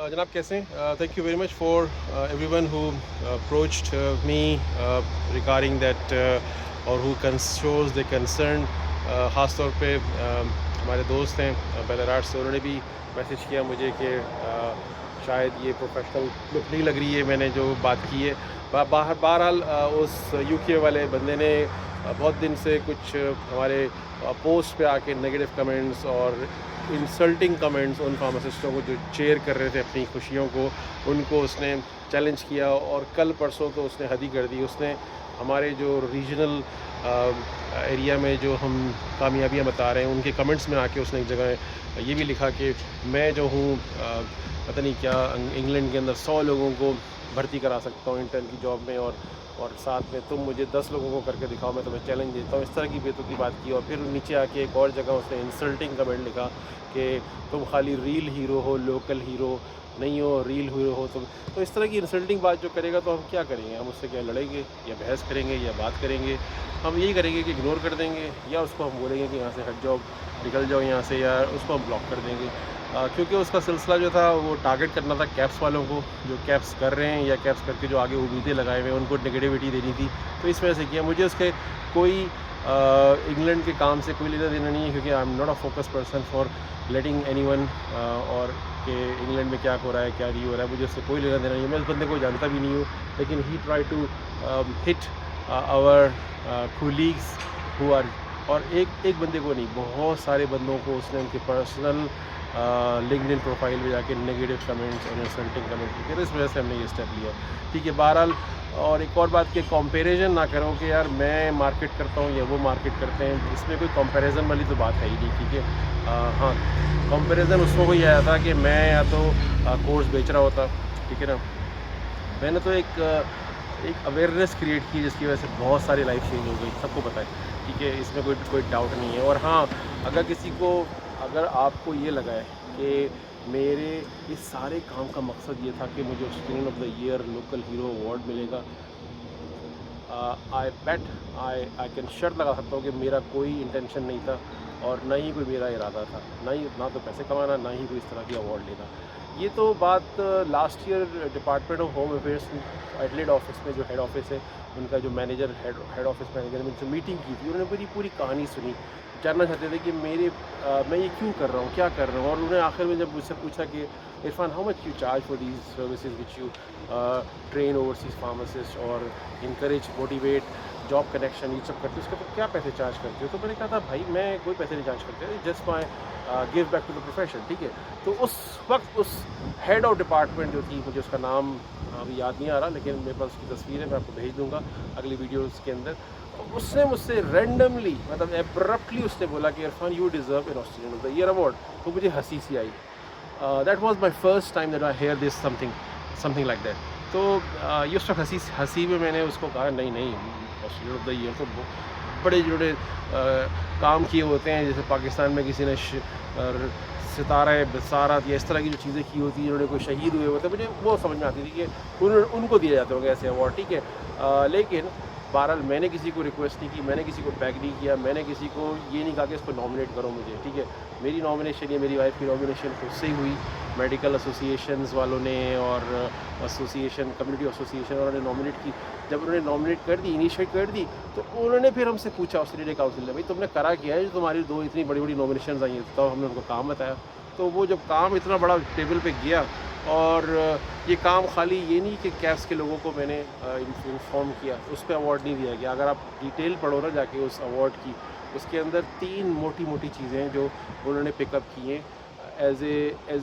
जनाब कैसे हैं? Thank you very much for everyone who approached me regarding that और हु शोज द कंसर्न। ख़ास तौर पे हमारे दोस्त हैं बेलाराट से, उन्होंने भी मैसेज किया मुझे कि शायद ये प्रोफेशनल लुक नहीं लग रही है मैंने जो बात की है। बहरहाल उस यूके वाले बंदे ने बहुत दिन से कुछ हमारे पोस्ट पे आके नेगेटिव कमेंट्स और इंसल्टिंग कमेंट्स उन फार्मासिस्टों को जो चेयर कर रहे थे अपनी खुशियों को, उनको उसने चैलेंज किया। और कल परसों तो उसने हद ही कर दी। उसने हमारे जो रीजनल एरिया में जो हम कामयाबियां बता रहे हैं उनके कमेंट्स में आके उसने एक जगह ये भी लिखा कि मैं जो हूँ पता नहीं क्या इंग्लैंड के अंदर 100 लोगों को भर्ती करा सकता हूँ इंटर्न की जॉब में, और साथ में तुम मुझे 10 लोगों को करके दिखाओ, मैं तुम्हें चैलेंज देता हूँ। इस तरह की बेतुकी बात की। और फिर नीचे आके एक और जगह उसने इंसल्टिंग कमेंट लिखा कि तुम खाली रील हीरो हो, लोकल हीरो नहीं हो, रील हीरो हो तुम। तो इस तरह की इंसल्टिंग बात जो करेगा तो हम क्या करेंगे? हम उससे क्या लड़ेंगे या बहस करेंगे या बात करेंगे? हम यही करेंगे कि इग्नोर कर देंगे, या उसको हम बोलेंगे कि यहाँ से हट जाओ, निकल जाओ यहाँ से, या उसको हम ब्लॉक कर देंगे। क्योंकि उसका सिलसिला जो था वो टारगेट करना था कैप्स वालों को, जो कैप्स कर रहे हैं या कैप्स करके जो आगे उम्मीदें लगाए हुए हैं उनको नेगेटिविटी देनी थी। तो इस वजह से किया। मुझे उसके कोई इंग्लैंड के काम से कोई लेना देना नहीं है, क्योंकि I am not a focus person for letting anyone और कि इंग्लैंड में क्या हो रहा है क्या नहीं हो रहा है, मुझे उससे कोई लेना देना नहीं है। मैं उस बंदे को जानता भी नहीं हूँ, लेकिन he try to hit our colleagues who are, और एक बंदे को नहीं, बहुत सारे बंदों को उसने उनके पर्सनल लिंक्डइन प्रोफाइल पे जाके नेगेटिव कमेंट्स और इंसल्टिंग कमेंट किए। इस वजह से हमने ये स्टेप लिया, ठीक है। बहरहाल, और एक और बात कि कंपैरिजन ना करो कि यार मैं मार्केट करता हूँ या वो मार्केट करते हैं, इसमें कोई कंपैरिजन वाली तो बात है ही नहीं, ठीक है। हाँ, कंपैरिजन उसमें कोई आया था कि मैं या तो कोर्स बेच रहा होता, ठीक है ना। मैंने तो एक अवेयरनेस क्रिएट की जिसकी वजह से बहुत सारी लाइफ चेंज हो गई, सबको पता है, ठीक है। इसमें कोई डाउट नहीं है। और हाँ, अगर आपको ये लगा है कि मेरे इस सारे काम का मकसद ये था कि मुझे student of the year local hero award मिलेगा, आई कैन शर्त लगा सकता हूँ कि मेरा कोई इंटेंशन नहीं था, और ना ही कोई मेरा इरादा था, ना तो पैसे कमाना, ना ही कोई इस तरह की अवार्ड लेना। ये तो बात last year department of home affairs Adelaide office में जो हेड ऑफिस है, उनका जो मैनेजर हेड ऑफिस मैनेजर ने मुझसे मीटिंग की थी। उन्होंने मेरी पूरी कहानी सुनी, जानना चाहते थे कि मैं ये क्यों कर रहा हूँ, क्या कर रहा हूँ। और उन्होंने आखिर में जब मुझसे पूछा कि Irfan, how much you charge for these services which you train overseas pharmacist और इनकरेज मोटिवेट जॉब कनेक्शन, ये सब करते हो, उसके तो क्या पैसे चार्ज करते हो? तो मैंने कहा था भाई मैं कोई पैसे नहीं चार्ज करते, just my give back to the profession, ठीक है। तो उस वक्त उस हेड ऑफ डिपार्टमेंट जो थी, मुझे उसका नाम अभी याद नहीं आ रहा, लेकिन मेरे पास उसकी तस्वीर है, मैं आपको भेज दूंगा अगली वीडियोज़ के अंदर। तो उसने मुझसे रैंडमली, मतलब एब्रप्टली उसने बोला कि Irfan you deserve an Australian of the year award. तो मुझे हंसी सी आई। That was my first time that I hear this something like that. तो ये उस वक्त हंसी में मैंने उसको कहा नहीं, ऑस्ट्रेलियन ऑफ द ईयर तो बड़े जुड़े काम किए होते हैं, जैसे पाकिस्तान में किसी ने सितारा बसारत या इस तरह की जो चीज़ें की होती हैं, उन्होंने कोई शहीद हुए होते हैं, मुझे वो समझ में आती थी कि उनको दिए जाते होंगे ऐसे अवार्ड, ठीक है। लेकिन बहरहाल मैंने किसी को रिक्वेस्ट नहीं की, मैंने किसी को पैक नहीं किया, मैंने किसी को ये नहीं कहा कि इसको नॉमिनेट करो मुझे, ठीक है। मेरी नॉमिनेशन या मेरी वाइफ की नॉमिनेशन खुद से ही हुई, मेडिकल एसोसिएशंस वालों ने और कम्युनिटी एसोसिएशन वालों ने नॉमिनेट की। जब उन्होंने नॉमिनेट कर दी, इनिशिएट कर दी, तो उन्होंने फिर हमसे पूछा ऑस्ट्रेलिया काउंसिल ने, भाई तुमने करा क्या है जो तुम्हारी 2 इतनी बड़ी बड़ी नॉमिनेशन आई हैं? तो हमने उनको काम बताया। तो वो जब काम इतना बड़ा टेबल पे गया, और ये काम खाली ये नहीं कि कैप्स के लोगों को मैंने इन्फॉर्म किया, उस पर अवार्ड नहीं दिया गया। अगर आप डिटेल पढ़ो ना जाके उस अवार्ड की, उसके अंदर 3 मोटी चीज़ें हैं जो उन्होंने पिकअप की हैं as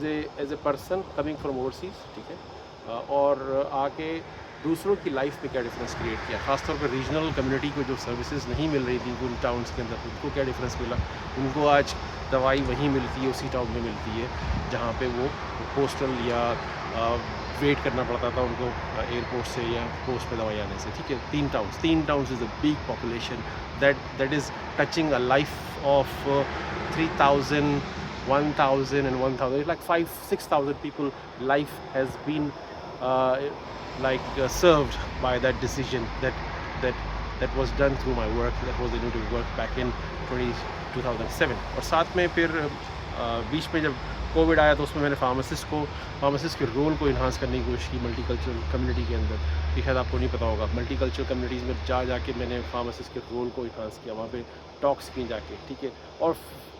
a person coming from overseas, ठीक है। और आके दूसरों की लाइफ में क्या डिफरेंस क्रिएट किया, ख़ासतौर पर रीजनल कम्युनिटी को जो सर्विसेज नहीं मिल रही थी उन टाउन्स के अंदर, उनको क्या डिफरेंस मिला। उनको आज दवाई वहीं मिलती है, उसी टाउन में मिलती है जहाँ पे वो पोस्टल या वेट करना पड़ता था उनको एयरपोर्ट से या पोस्ट पे दवाई आने से, ठीक है। 3 towns is a big population that is touching a life of 3000 1000 and 1000, it's like 5-6,000 people life has been served by that decision that was done through my work, that was the innovative work back in 2007। और साथ में फिर बीच में जब Covid आया तो उसमें मैंने फार्मासिस्ट के रोल को इन्हांस करने की कोशिश की मल्टीकल्चरल कम्युनिटी के अंदर। ये शायद आपको नहीं पता होगा, मल्टीकल्चरल कम्युनिटीज़ में जाके मैंने फार्मासिस्ट के रोल को इन्हांस किया, वहाँ पे टॉक्स की जाके, ठीक है। और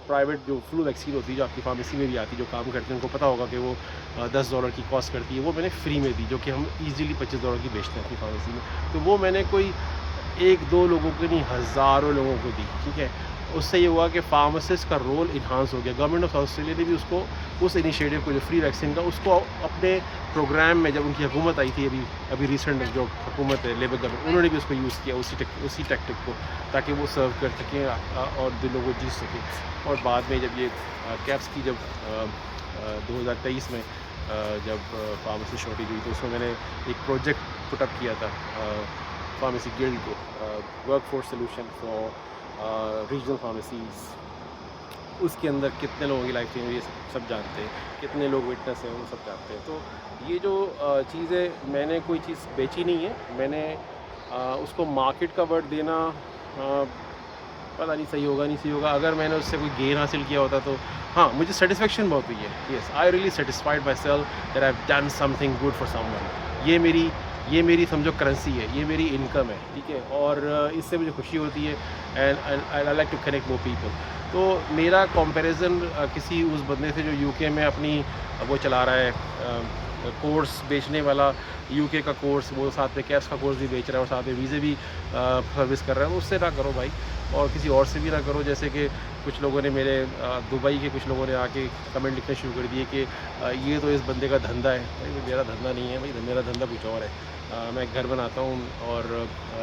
प्राइवेट जो फ्लू वैक्सीन होती है जो आपकी फार्मेसी में भी आती है, जो काम करते हैं उनको पता होगा कि वो $10 की कॉस्ट करती है, वो मैंने फ्री में दी, जो कि हम ईज़िली $25 की बेचते हैं अपनी फार्मेसी में। तो वो मैंने कोई 1-2 लोगों को नहीं, हज़ारों लोगों को दी, ठीक है। उससे ये हुआ कि फार्मासिस्ट का रोल इन्हांस हो गया। गवर्नमेंट ऑफ ऑस्ट्रेलिया ने भी उसको, उस इनिशिएटिव को, जो फ्री वैक्सीन का, उसको अपने प्रोग्राम में, जब उनकी हुकूमत आई थी अभी रिसेंट जो हुकूमत है लेबर गवर्नमेंट, उन्होंने भी उसको यूज़ किया, उसी टैक्टिक को, ताकि वो सर्व कर सकें और दिलों को जीत सकें। और बाद में जब ये कैप्स की जब 2023 में जब फार्मेसी शॉर्टेज हुई, तो उसमें मैंने एक प्रोजेक्ट पुटअप किया था फार्मेसी गिल्ड को, work force solution for regional pharmacies. उसके अंदर कितने लोगों की लाइफ चेंज हुई, ये सब जानते हैं, कितने लोग विटनेस हैं वो सब जानते हैं। तो ये जो चीज़ है, मैंने कोई चीज़ बेची नहीं है, मैंने उसको मार्केट का वर्ड देना पता नहीं सही होगा नहीं सही होगा। अगर मैंने उससे कोई गेन हासिल किया होता तो हाँ, मुझे सेटिस्फेक्शन बहुत हुई है। Yes, I really satisfied my self that I have done something good for someone. ये मेरी समझो करेंसी है, ये मेरी इनकम है, ठीक है। और इससे मुझे खुशी होती है and I like to connect more people. तो मेरा कंपैरिजन किसी उस बंदे से जो यूके में अपनी वो चला रहा है, कोर्स बेचने वाला, यूके का कोर्स, वो साथ में कैप्स का कोर्स भी बेच रहा है और साथ में वीज़े भी सर्विस कर रहा है, उससे ना करो भाई, और किसी और से भी ना करो। जैसे कि कुछ लोगों ने मेरे दुबई के कुछ लोगों ने आके कमेंट लिखने शुरू कर दिए कि ये तो इस बंदे का धंधा है। भाई मेरा धंधा नहीं है भाई, मेरा धंधा कुछ और है। मैं घर बनाता हूँ और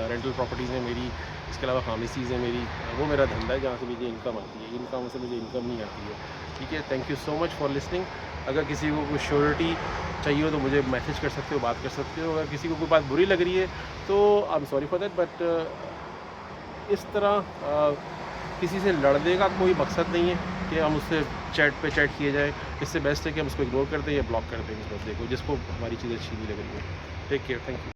रेंटल प्रॉपर्टीज़ हैं मेरी, इसके अलावा फार्मेसीज़ हैं मेरी, वो मेरा धंधा है जहाँ से मुझे इनकम आती है। इनकम से मुझे इनकम नहीं आती है, ठीक है। Thank you so much for listening. अगर किसी को कोई श्योरिटी चाहिए हो तो मुझे मैसेज कर सकते हो, बात कर सकते हो। अगर किसी को कोई बात बुरी लग रही है तो I am sorry for that, but इस तरह किसी से लड़ने का कोई मकसद नहीं है कि हम उससे चैट किए जाए। इससे बेस्ट है कि हम उसको इग्नोर कर दें या ब्लॉक कर दें इस बंदे को, जिसको हमारी चीज़ें अच्छी नहीं लग रही है। Take care, thank you.